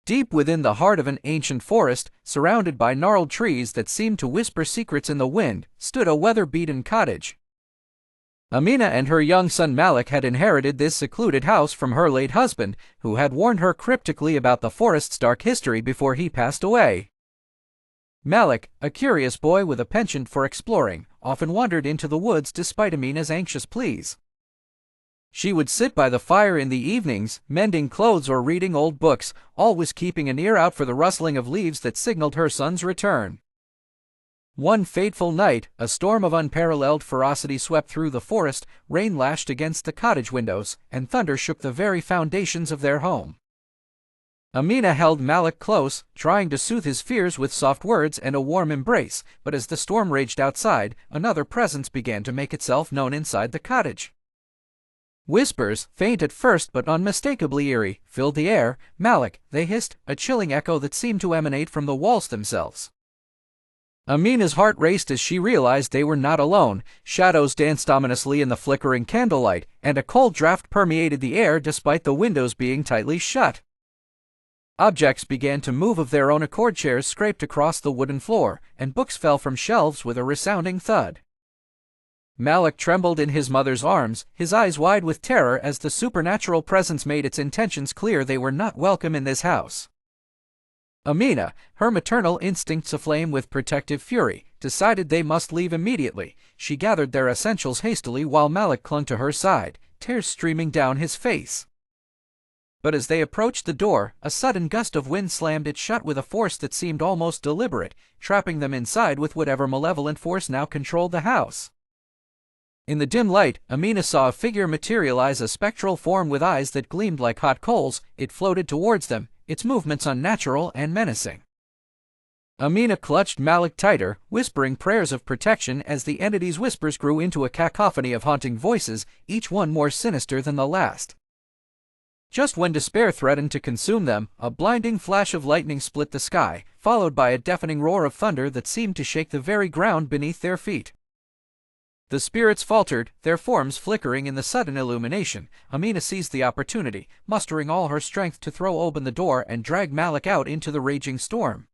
Deep within the heart of an ancient forest, surrounded by gnarled trees that seemed to whisper secrets in the wind, stood a weather-beaten cottage. Amina and her young son Malik had inherited this secluded house from her late husband, who had warned her cryptically about the forest's dark history before he passed away. Malik, a curious boy with a penchant for exploring, often wandered into the woods despite Amina's anxious pleas. She would sit by the fire in the evenings, mending clothes or reading old books, always keeping an ear out for the rustling of leaves that signaled her son's return. One fateful night, a storm of unparalleled ferocity swept through the forest, rain lashed against the cottage windows, and thunder shook the very foundations of their home. Amina held Malik close, trying to soothe his fears with soft words and a warm embrace, but as the storm raged outside, another presence began to make itself known inside the cottage. Whispers, faint at first but unmistakably eerie, filled the air. "Malik," they hissed, a chilling echo that seemed to emanate from the walls themselves. Amina's heart raced as she realized they were not alone. Shadows danced ominously in the flickering candlelight, and a cold draft permeated the air despite the windows being tightly shut. Objects began to move of their own accord. Chairs scraped across the wooden floor, and books fell from shelves with a resounding thud. Malik trembled in his mother's arms, his eyes wide with terror as the supernatural presence made its intentions clear. They were not welcome in this house. Amina, her maternal instincts aflame with protective fury, decided they must leave immediately. She gathered their essentials hastily while Malik clung to her side, tears streaming down his face. But as they approached the door, a sudden gust of wind slammed it shut with a force that seemed almost deliberate, trapping them inside with whatever malevolent force now controlled the house. In the dim light, Amina saw a figure materialize, a spectral form with eyes that gleamed like hot coals. It floated towards them, its movements unnatural and menacing. Amina clutched Malik tighter, whispering prayers of protection as the entity's whispers grew into a cacophony of haunting voices, each one more sinister than the last. Just when despair threatened to consume them, a blinding flash of lightning split the sky, followed by a deafening roar of thunder that seemed to shake the very ground beneath their feet. The spirits faltered, their forms flickering in the sudden illumination. Amina seized the opportunity, mustering all her strength to throw open the door and drag Malik out into the raging storm.